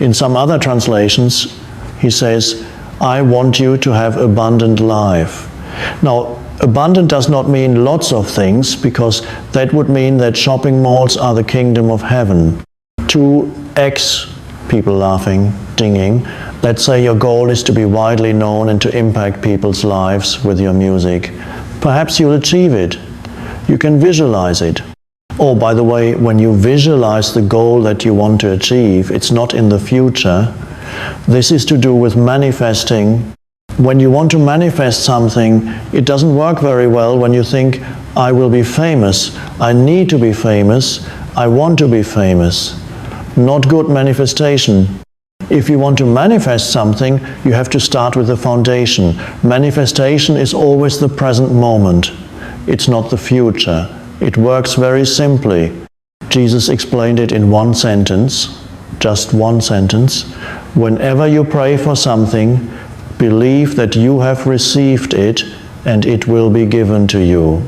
In some other translations, he says, I want you to have abundant life. Now, abundant does not mean lots of things, because that would mean that shopping malls are the kingdom of heaven. 2x, people laughing, dinging. Let's say your goal is to be widely known and to impact people's lives with your music. Perhaps you'll achieve it. You can visualize it. Oh, by the way, when you visualize the goal that you want to achieve, it's not in the future. This is to do with manifesting. When you want to manifest something, it doesn't work very well when you think, I will be famous, I need to be famous, I want to be famous. Not good manifestation. If you want to manifest something, you have to start with the foundation. Manifestation is always the present moment. It's not the future. It works very simply. Jesus explained it in one sentence, just one sentence. Whenever you pray for something, believe that you have received it and it will be given to you.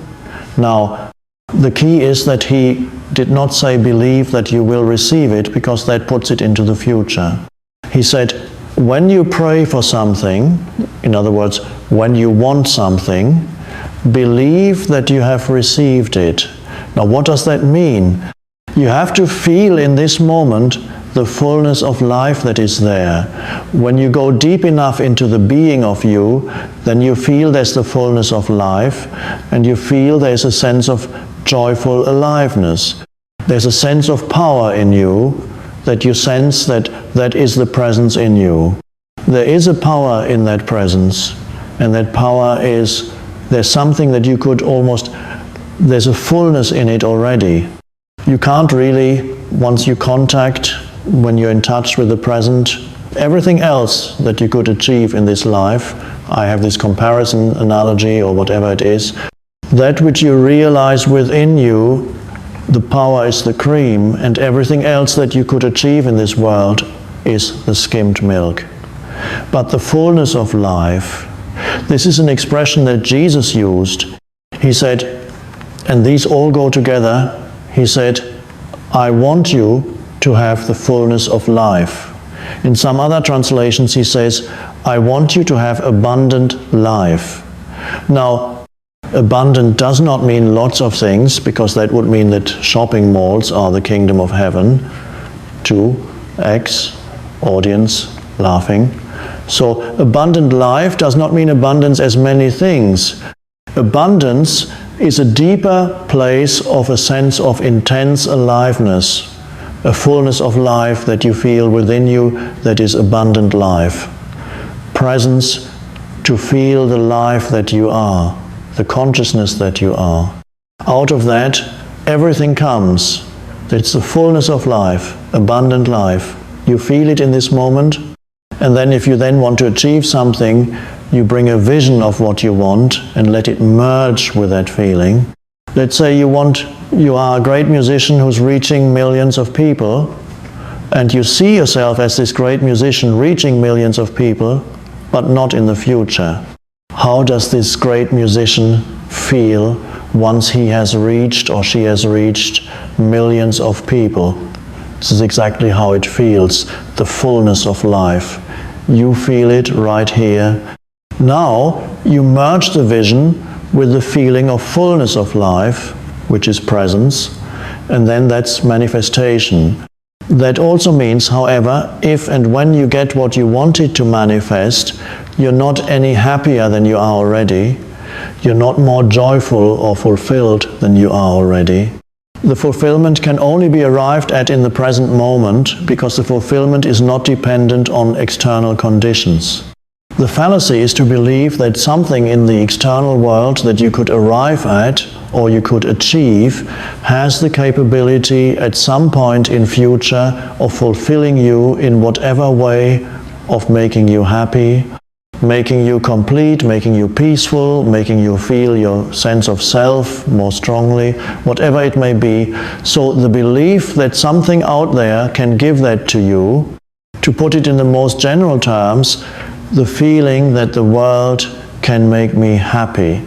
Now, the key is that he did not say believe that you will receive it, because that puts it into the future. He said, when you pray for something, in other words, when you want something, believe that you have received it. Now, what does that mean? You have to feel in this moment the fullness of life that is there. When you go deep enough into the being of you, then you feel there's the fullness of life, and you feel there's a sense of joyful aliveness. There's a sense of power in you, that you sense that that is the presence in you. There is a power in that presence, and that power is, there's something that you could almost, there's a fullness in it already. You can't really, once you contact, when you're in touch with the present, everything else that you could achieve in this life, I have this comparison analogy or whatever it is, that which you realize within you, the power is the cream, and everything else that you could achieve in this world is the skimmed milk. But the fullness of life, this is an expression that Jesus used. He said, and these all go together, he said, I want you to have the fullness of life. In some other translations he says, I want you to have abundant life. Now, abundant does not mean lots of things, because that would mean that shopping malls are the kingdom of heaven. 2x, audience, laughing. So abundant life does not mean abundance as many things. Abundance is a deeper place of a sense of intense aliveness, a fullness of life that you feel within you that is abundant life. Presence, to feel the life that you are, the consciousness that you are. Out of that, everything comes. It's the fullness of life, abundant life. You feel it in this moment, and then if you then want to achieve something, you bring a vision of what you want and let it merge with that feeling. Let's say you are a great musician who's reaching millions of people, and you see yourself as this great musician reaching millions of people, but not in the future. How does this great musician feel once he has reached or she has reached millions of people? This is exactly how it feels, the fullness of life. You feel it right here. Now you merge the vision with the feeling of fullness of life, which is presence, and then that's manifestation. That also means, however, if and when you get what you wanted to manifest, you're not any happier than you are already. You're not more joyful or fulfilled than you are already. The fulfillment can only be arrived at in the present moment, because the fulfillment is not dependent on external conditions. The fallacy is to believe that something in the external world that you could arrive at or you could achieve has the capability at some point in future of fulfilling you in whatever way, of making you happy, making you complete, making you peaceful, making you feel your sense of self more strongly, whatever it may be. So the belief that something out there can give that to you, to put it in the most general terms, the feeling that the world can make me happy.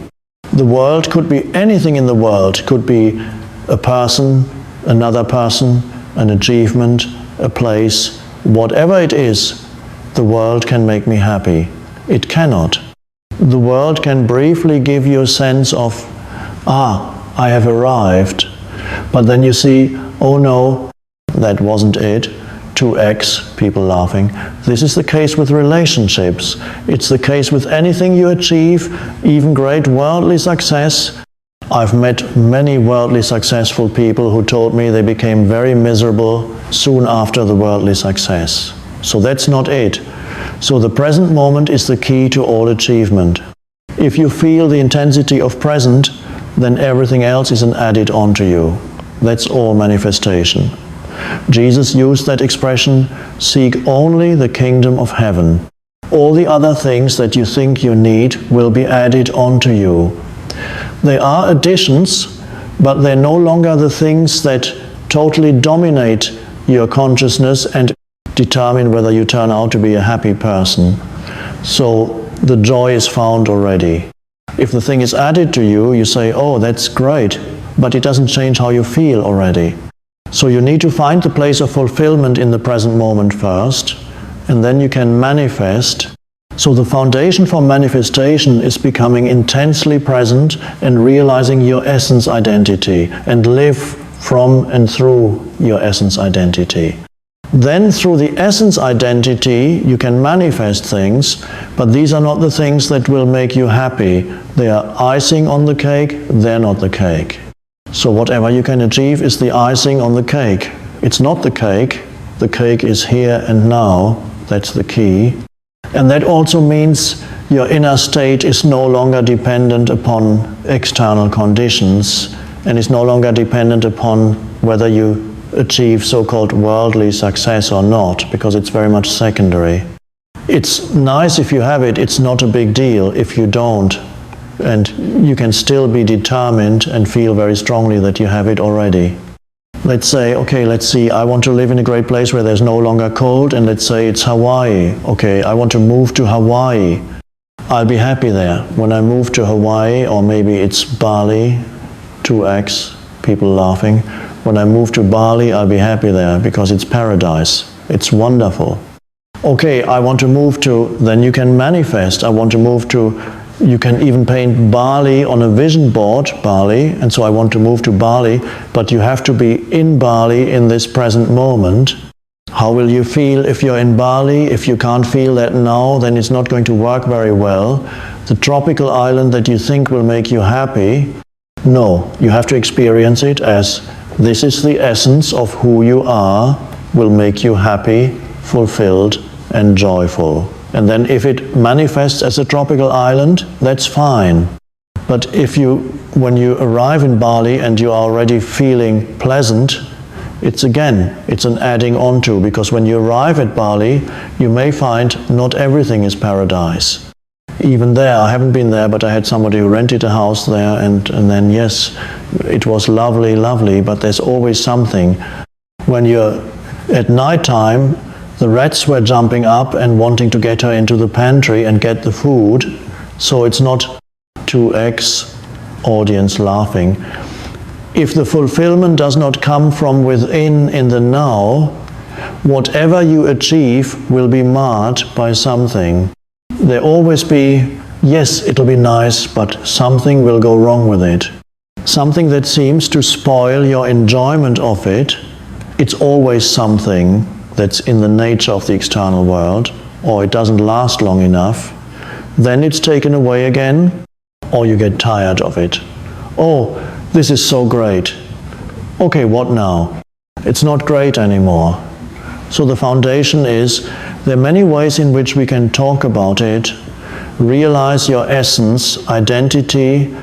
The world could be anything in the world. It could be a person, another person, an achievement, a place, whatever it is, the world can make me happy. It cannot. The world can briefly give you a sense of, I have arrived. But then you see, oh no, that wasn't it. 2x, people laughing. This is the case with relationships. It's the case with anything you achieve, even great worldly success. I've met many worldly successful people who told me they became very miserable soon after the worldly success. So that's not it. So the present moment is the key to all achievement. If you feel the intensity of present, then everything else is an added on to you. That's all manifestation. Jesus used that expression, seek only the kingdom of heaven. All the other things that you think you need will be added on to you. They are additions, but they're no longer the things that totally dominate your consciousness and determine whether you turn out to be a happy person. So the joy is found already. If the thing is added to you, you say, oh, that's great, but it doesn't change how you feel already. So you need to find the place of fulfillment in the present moment first, and then you can manifest. So the foundation for manifestation is becoming intensely present and realizing your essence identity and live from and through your essence identity. Then through the essence identity you can manifest things, but these are not the things that will make you happy. They are icing on the cake, they're not the cake. So whatever you can achieve is the icing on the cake. It's not the cake is here and now, that's the key. And that also means your inner state is no longer dependent upon external conditions and is no longer dependent upon whether you achieve so-called worldly success or not, because it's very much secondary. It's nice if you have it, it's not a big deal if you don't. And you can still be determined and feel very strongly that you have it already. Let's say, okay, let's see, I want to live in a great place where there's no longer cold, and let's say it's Hawaii. Okay, I want to move to Hawaii. I'll be happy there. When I move to Hawaii, or maybe it's Bali, 2x, people laughing. When I move to Bali, I'll be happy there because it's paradise. It's wonderful. Okay, I want to move to, then you can manifest. I want to move to, you can even paint Bali on a vision board, Bali, and so I want to move to Bali, but you have to be in Bali in this present moment. How will you feel if you're in Bali? If you can't feel that now, then it's not going to work very well. The tropical island that you think will make you happy, no, you have to experience it as this is the essence of who you are, will make you happy, fulfilled, and joyful. And then if it manifests as a tropical island, that's fine. But if when you arrive in Bali and you are already feeling pleasant, it's an adding on to, because when you arrive at Bali, you may find not everything is paradise. Even there, I haven't been there, but I had somebody who rented a house there, and then yes, it was lovely, but there's always something. When you're at night time, the rats were jumping up and wanting to get her into the pantry and get the food, so it's not 2x audience laughing. If the fulfillment does not come from within in the now, whatever you achieve will be marred by something. There always be, yes, it'll be nice, but something will go wrong with it. Something that seems to spoil your enjoyment of it. It's always something that's in the nature of the external world, or it doesn't last long enough. Then it's taken away again, or you get tired of it. Oh, this is so great. Okay, what now? It's not great anymore. So the foundation is, there are many ways in which we can talk about it, realize your essence, identity,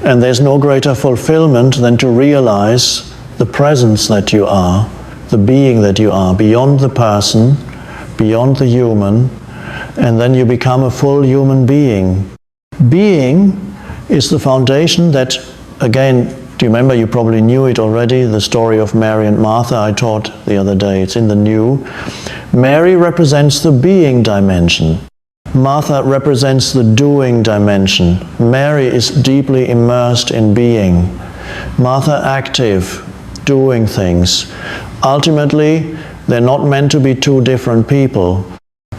and there's no greater fulfillment than to realize the presence that you are, the being that you are, beyond the person, beyond the human, and then you become a full human being. Being is the foundation that, again, do you remember, you probably knew it already, the story of Mary and Martha I taught the other day, it's in the new. Mary represents the being dimension. Martha represents the doing dimension. Mary is deeply immersed in being. Martha active, doing things. Ultimately, They're not meant to be two different people.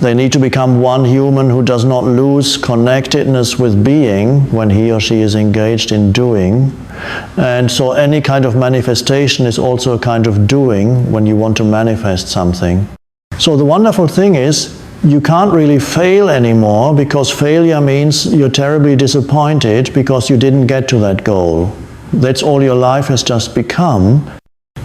They need to become one human who does not lose connectedness with being when he or she is engaged in doing. And so any kind of manifestation is also a kind of doing when you want to manifest something. So the wonderful thing is, you can't really fail anymore, because failure means you're terribly disappointed because you didn't get to that goal. That's all your life has just become.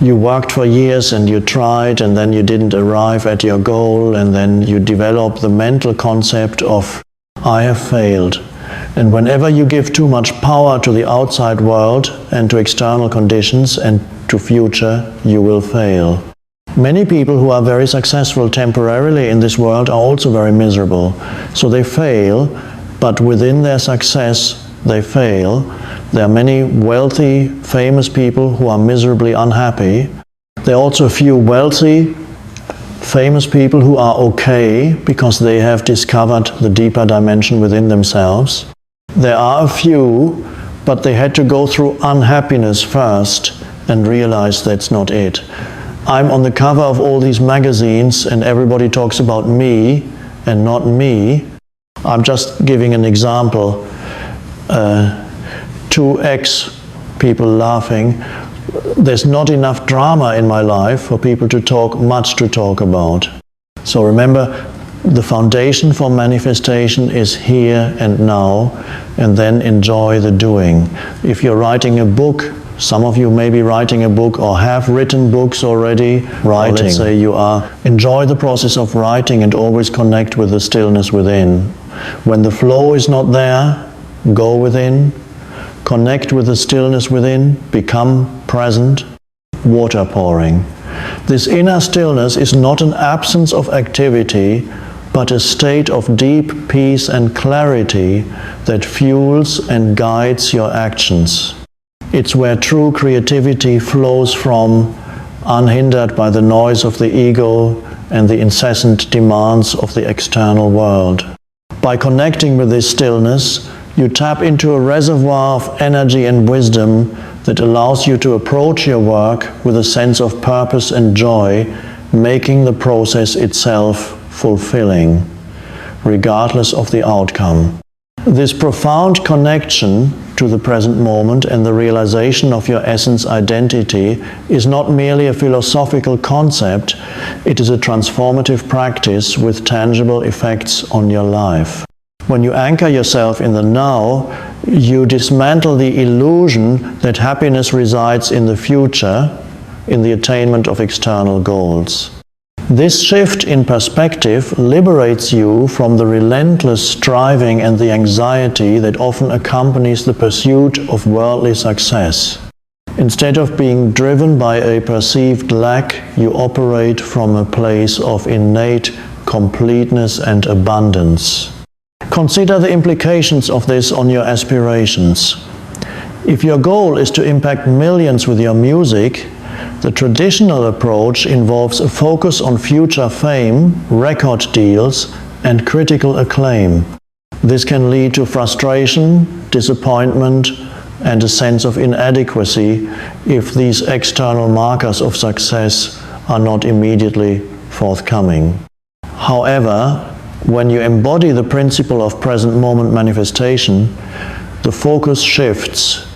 You worked for years and you tried, and then you didn't arrive at your goal, and then you develop the mental concept of I have failed. And whenever you give too much power to the outside world and to external conditions and to future, you will fail. Many people who are very successful temporarily in this world are also very miserable. So they fail, but within their success they fail. There are many wealthy, famous people who are miserably unhappy. There are also a few wealthy, famous people who are okay because they have discovered the deeper dimension within themselves. There are a few, but they had to go through unhappiness first and realize that's not it. I'm on the cover of all these magazines and everybody talks about me and not me. I'm just giving an example. 2x people laughing. There's not enough drama in my life for people to talk much to talk about. So remember, the foundation for manifestation is here and now, and then enjoy the doing. If you're writing a book, some of you may be writing a book or have written books already. Writing. Let's say you are. Enjoy the process of writing and always connect with the stillness within. When the flow is not there, go within. Connect with the stillness within, become present, water pouring. This inner stillness is not an absence of activity, but a state of deep peace and clarity that fuels and guides your actions. It's where true creativity flows from, unhindered by the noise of the ego and the incessant demands of the external world. By connecting with this stillness, you tap into a reservoir of energy and wisdom that allows you to approach your work with a sense of purpose and joy, making the process itself fulfilling, regardless of the outcome. This profound connection to the present moment and the realization of your essence identity is not merely a philosophical concept, it is a transformative practice with tangible effects on your life. When you anchor yourself in the now, you dismantle the illusion that happiness resides in the future, in the attainment of external goals. This shift in perspective liberates you from the relentless striving and the anxiety that often accompanies the pursuit of worldly success. Instead of being driven by a perceived lack, you operate from a place of innate completeness and abundance. Consider the implications of this on your aspirations. If your goal is to impact millions with your music, the traditional approach involves a focus on future fame, record deals, and critical acclaim. This can lead to frustration, disappointment, and a sense of inadequacy if these external markers of success are not immediately forthcoming. However, when you embody the principle of present moment manifestation, the focus shifts.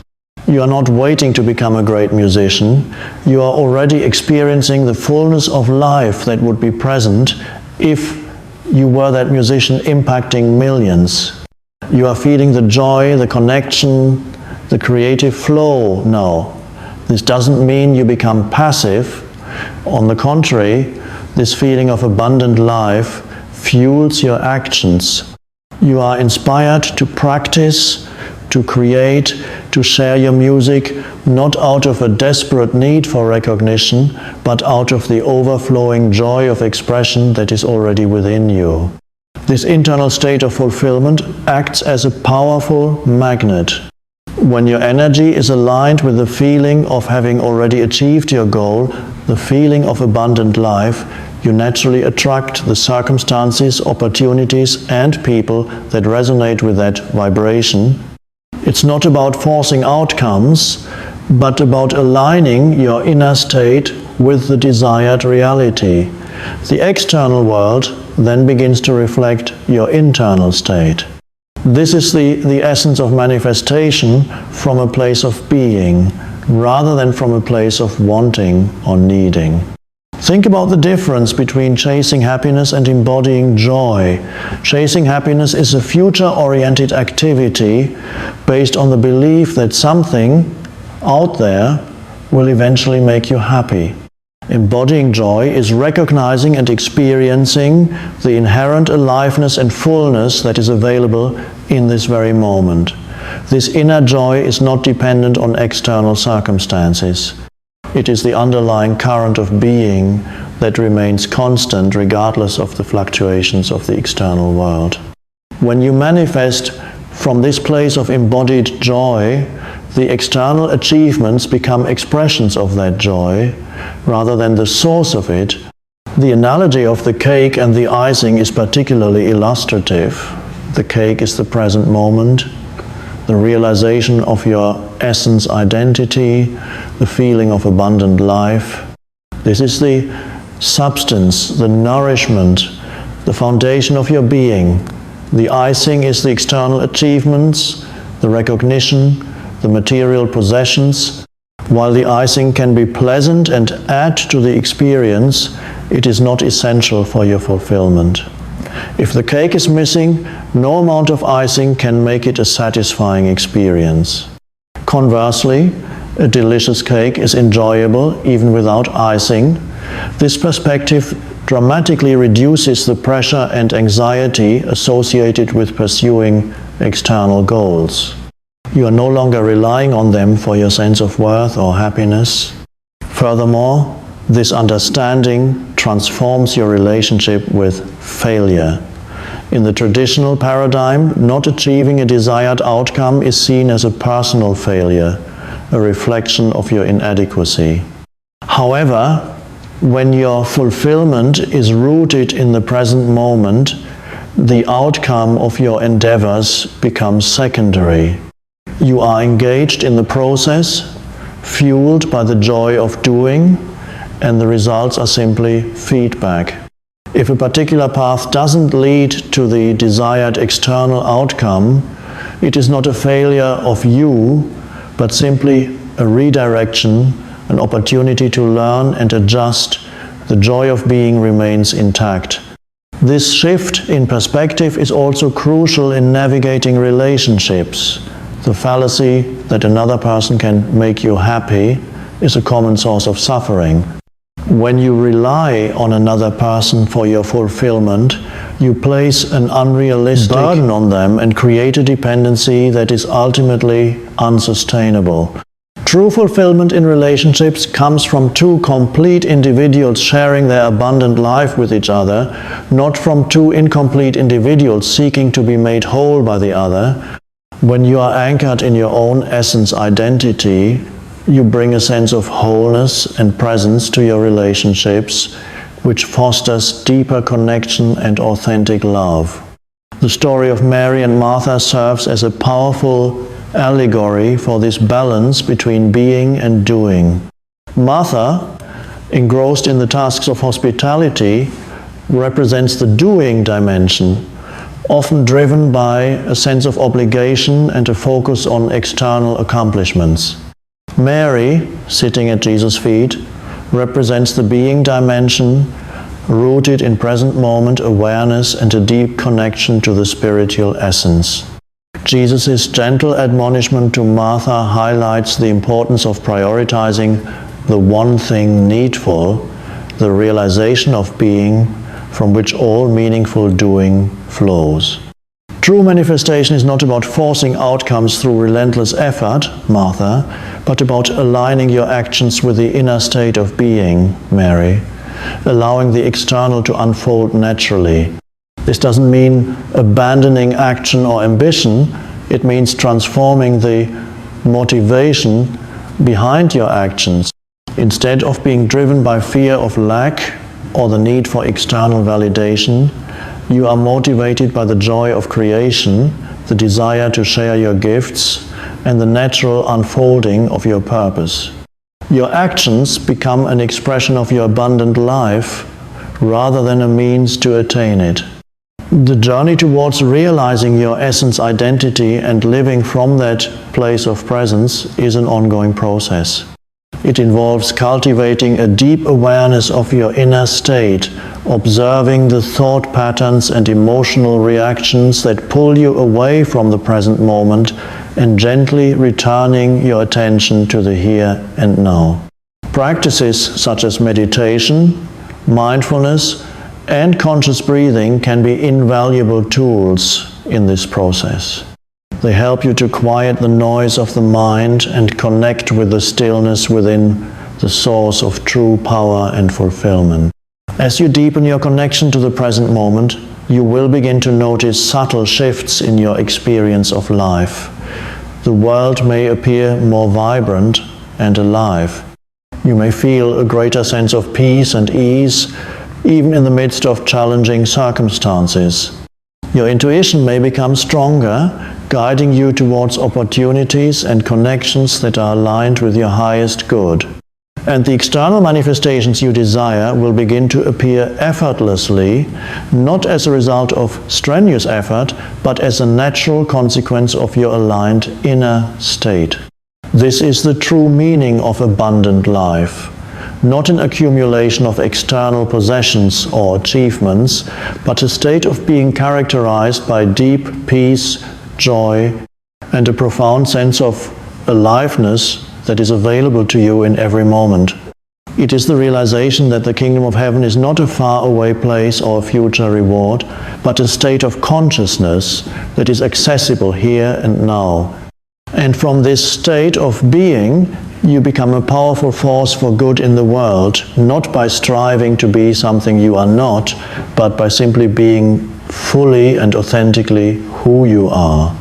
You are not waiting to become a great musician. You are already experiencing the fullness of life that would be present if you were that musician impacting millions. You are feeling the joy, the connection, the creative flow now. This doesn't mean you become passive. On the contrary, this feeling of abundant life fuels your actions. You are inspired to practice, to create, to share your music, not out of a desperate need for recognition, but out of the overflowing joy of expression that is already within you. This internal state of fulfillment acts as a powerful magnet. When your energy is aligned with the feeling of having already achieved your goal, the feeling of abundant life, you naturally attract the circumstances, opportunities, and people that resonate with that vibration. It's not about forcing outcomes, but about aligning your inner state with the desired reality. The external world then begins to reflect your internal state. This is the essence of manifestation from a place of being, rather than from a place of wanting or needing. Think about the difference between chasing happiness and embodying joy. Chasing happiness is a future-oriented activity based on the belief that something out there will eventually make you happy. Embodying joy is recognizing and experiencing the inherent aliveness and fullness that is available in this very moment. This inner joy is not dependent on external circumstances. It is the underlying current of being that remains constant regardless of the fluctuations of the external world. When you manifest from this place of embodied joy, the external achievements become expressions of that joy rather than the source of it. The analogy of the cake and the icing is particularly illustrative. The cake is the present moment, the realization of your essence identity, the feeling of abundant life. This is the substance, the nourishment, the foundation of your being. The icing is the external achievements, the recognition, the material possessions. While the icing can be pleasant and add to the experience, it is not essential for your fulfillment. If the cake is missing, no amount of icing can make it a satisfying experience. Conversely, a delicious cake is enjoyable even without icing. This perspective dramatically reduces the pressure and anxiety associated with pursuing external goals. You are no longer relying on them for your sense of worth or happiness. Furthermore, this understanding transforms your relationship with failure. In the traditional paradigm, not achieving a desired outcome is seen as a personal failure, a reflection of your inadequacy. However, when your fulfillment is rooted in the present moment, the outcome of your endeavors becomes secondary. You are engaged in the process, fueled by the joy of doing, and the results are simply feedback. If a particular path doesn't lead to the desired external outcome, it is not a failure of you, but simply a redirection, an opportunity to learn and adjust. The joy of being remains intact. This shift in perspective is also crucial in navigating relationships. The fallacy that another person can make you happy is a common source of suffering. When you rely on another person for your fulfillment, you place an unrealistic burden on them and create a dependency that is ultimately unsustainable. True fulfillment in relationships comes from two complete individuals sharing their abundant life with each other, not from two incomplete individuals seeking to be made whole by the other. When you are anchored in your own essence identity, you bring a sense of wholeness and presence to your relationships, which fosters deeper connection and authentic love. The story of Mary and Martha serves as a powerful allegory for this balance between being and doing. Martha, engrossed in the tasks of hospitality, represents the doing dimension, often driven by a sense of obligation and a focus on external accomplishments. Mary, sitting at Jesus' feet, represents the being dimension, rooted in present moment awareness and a deep connection to the spiritual essence. Jesus' gentle admonishment to Martha highlights the importance of prioritizing the one thing needful, the realization of being from which all meaningful doing flows. True manifestation is not about forcing outcomes through relentless effort, Martha, but about aligning your actions with the inner state of being, Mary, allowing the external to unfold naturally. This doesn't mean abandoning action or ambition. It means transforming the motivation behind your actions. Instead of being driven by fear of lack or the need for external validation, you are motivated by the joy of creation, the desire to share your gifts, and the natural unfolding of your purpose. Your actions become an expression of your abundant life rather than a means to attain it. The journey towards realizing your essence identity and living from that place of presence is an ongoing process. It involves cultivating a deep awareness of your inner state, observing the thought patterns and emotional reactions that pull you away from the present moment, and gently returning your attention to the here and now. Practices such as meditation, mindfulness, and conscious breathing can be invaluable tools in this process. They help you to quiet the noise of the mind and connect with the stillness within, the source of true power and fulfillment. As you deepen your connection to the present moment, you will begin to notice subtle shifts in your experience of life. The world may appear more vibrant and alive. You may feel a greater sense of peace and ease, even in the midst of challenging circumstances. Your intuition may become stronger, guiding you towards opportunities and connections that are aligned with your highest good. And the external manifestations you desire will begin to appear effortlessly, not as a result of strenuous effort, but as a natural consequence of your aligned inner state. This is the true meaning of abundant life. Not an accumulation of external possessions or achievements, but a state of being characterized by deep peace, joy, and a profound sense of aliveness that is available to you in every moment. It is the realization that the kingdom of heaven is not a faraway place or a future reward, but a state of consciousness that is accessible here and now. And from this state of being, you become a powerful force for good in the world, not by striving to be something you are not, but by simply being fully and authentically who you are.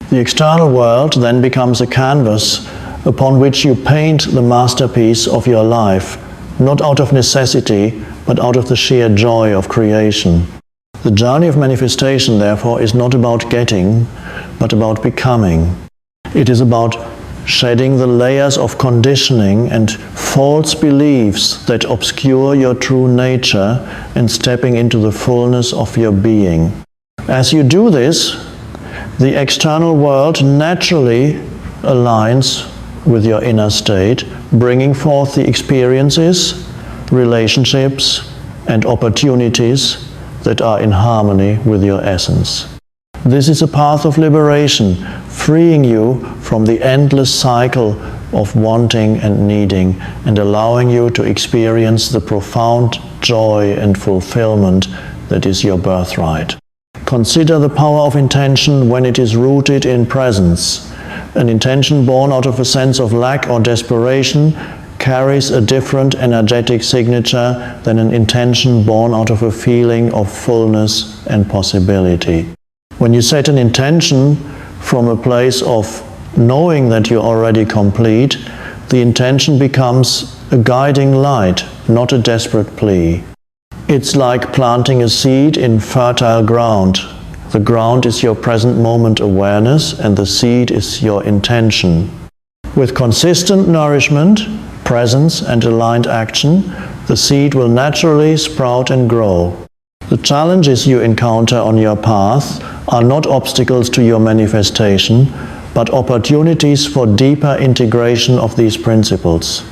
The external world then becomes a canvas upon which you paint the masterpiece of your life, not out of necessity, but out of the sheer joy of creation. The journey of manifestation, therefore, is not about getting, but about becoming. It is about shedding the layers of conditioning and false beliefs that obscure your true nature and stepping into the fullness of your being. As you do this, the external world naturally aligns with your inner state, bringing forth the experiences, relationships, and opportunities that are in harmony with your essence. This is a path of liberation, freeing you from the endless cycle of wanting and needing, and allowing you to experience the profound joy and fulfillment that is your birthright. Consider the power of intention when it is rooted in presence. An intention born out of a sense of lack or desperation carries a different energetic signature than an intention born out of a feeling of fullness and possibility. When you set an intention from a place of knowing that you're already complete, the intention becomes a guiding light, not a desperate plea. It's like planting a seed in fertile ground. The ground is your present moment awareness, and the seed is your intention. With consistent nourishment, presence, and aligned action, the seed will naturally sprout and grow. The challenges you encounter on your path are not obstacles to your manifestation, but opportunities for deeper integration of these principles.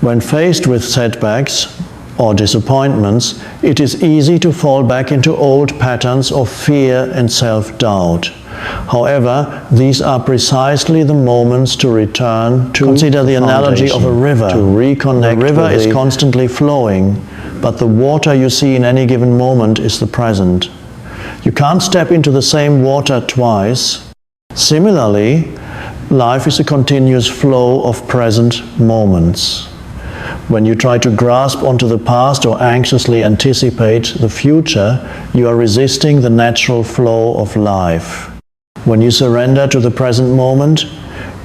When faced with setbacks or disappointments, it is easy to fall back into old patterns of fear and self-doubt. However, these are precisely the moments to return to Consider the analogy of a river. To reconnect. The river is constantly flowing, but the water you see in any given moment is the present. You can't step into the same water twice. Similarly, life is a continuous flow of present moments. When you try to grasp onto the past or anxiously anticipate the future, you are resisting the natural flow of life. When you surrender to the present moment,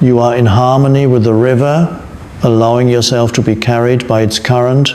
you are in harmony with the river, allowing yourself to be carried by its current